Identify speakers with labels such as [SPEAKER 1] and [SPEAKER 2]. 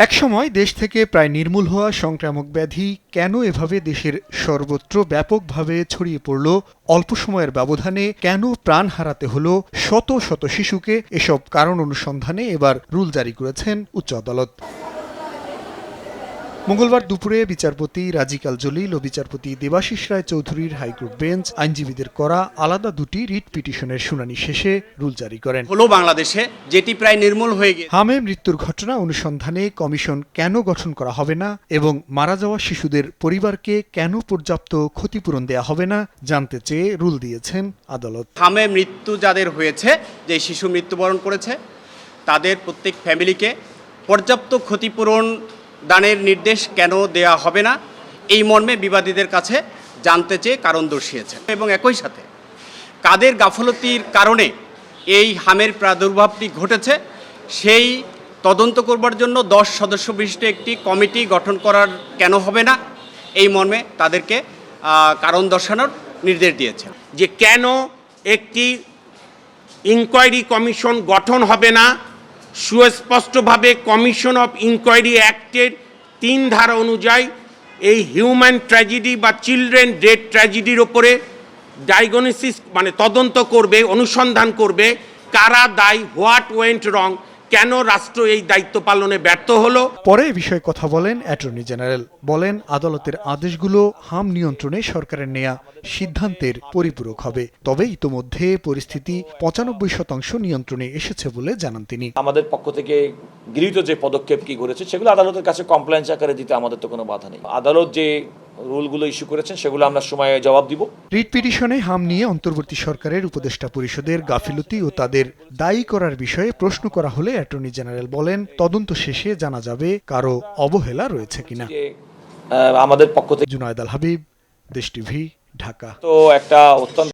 [SPEAKER 1] একসময় দেশ থেকে প্রায় নির্মূল হওয়া সংক্রামক ব্যাধি কেন এভাবে দেশের সর্বত্র ব্যাপকভাবে ছড়িয়ে পড়ল, অল্প সময়ের ব্যবধানে কেন প্রাণ হারাতে হলো শত শত শিশুকে, এসব কারণ অনুসন্ধানে এবার রুল জারি করেছেন উচ্চ আদালত। মঙ্গলবার দুপুরে বিচারপতি রাজিকাল জলিল ও বিচারপতি দেবাশিস রায় চৌধুরীর হাইকোর্ট বেঞ্চ আইনজীবীদের করা আলাদা দুটি রিট পিটিশনের শুনানি শেষে রুল জারি করেন।
[SPEAKER 2] হলো বাংলাদেশে যেটি প্রায় নির্মূল হয়ে গেছে।
[SPEAKER 1] হামে মৃত্যুর ঘটনা অনুসন্ধানে কমিশন কেন গঠন করা হবে না এবং মারা যাওয়া শিশুদের পরিবারকে কেন পর্যাপ্ত ক্ষতিপূরণ দেয়া হবে না জানতে চেয়ে রুল দিয়েছেন আদালত।
[SPEAKER 2] হামে মৃত্যু যাদের হয়েছে, যে শিশু মৃত্যুবরণ করেছে, তাদের প্রত্যেক ফ্যামিলিকে পর্যাপ্ত ক্ষতিপূরণ দানের নির্দেশ কেন দেয়া হবে না, এই মর্মে বিবাদীদের কাছে জানতে চেয়ে কারণ দর্শিয়েছেন এবং একই সাথে কাদের গাফলতির কারণে এই হামের প্রাদুর্ভাবটি ঘটেছে সেই তদন্ত করবার জন্য 10 সদস্য বিশিষ্ট একটি কমিটি গঠন করার কেন হবে না, এই মর্মে তাদেরকে কারণ দর্শানোর নির্দেশ দিয়েছেন।
[SPEAKER 3] যে কেন একটি ইনকোয়ারি কমিশন গঠন হবে না, সুস্পষ্টভাবে কমিশন অফ ইনকোয়ারি অ্যাক্টের 3 ধারা অনুযায়ী এই হিউম্যান ট্র্যাজেডি বা চিলড্রেন ডেথ ট্র্যাজেডির ওপরে ডায়াগনোসিস মানে তদন্ত করবে, অনুসন্ধান করবে কারা দায়ী, হোয়াট ওয়েন্ট রং, কেন রাষ্ট্র এই দায়িত্ব পালনে ব্যর্থ হলো।
[SPEAKER 1] পরে এ বিষয়ে কথা বলেন অ্যাটর্নি জেনারেল, বলেন আদালতের আদেশগুলো হাম নিয়ন্ত্রণে সরকারের নেয়া সিদ্ধান্তের পরিপূরক হবে। তবে ইতোমধ্যে পরিস্থিতি 95% নিয়ন্ত্রণে এসেছে বলে জানান তিনি।
[SPEAKER 4] আমাদের পক্ষ থেকে গৃহীত যে পদক্ষেপ কি করেছে সেগুলো আদালতের কাছে কমপ্লেন্স আকারে দিতে আমাদের তো কোনো বাধা নেই। আদালত যে রুলগুলো ইস্যু করেছেন সেগুলো আমরা সময়ে জবাব দিব।
[SPEAKER 1] রিট পিটিশনে হাম নিয়ে অন্তর্বর্তী সরকারের উপদেষ্টা পরিষদের গাফিলতি ও তাদের দায়ী করার বিষয়ে প্রশ্ন করা হলে অ্যাটর্নি জেনারেল বলেন তদন্ত শেষে জানা যাবে কারো অবহেলা রয়েছে কিনা।
[SPEAKER 4] আমাদের পক্ষ থেকে
[SPEAKER 1] জুনায়েদ আল হাবিব, দেশ টিভি, ঢাকা।
[SPEAKER 4] তো একটা অত্যন্ত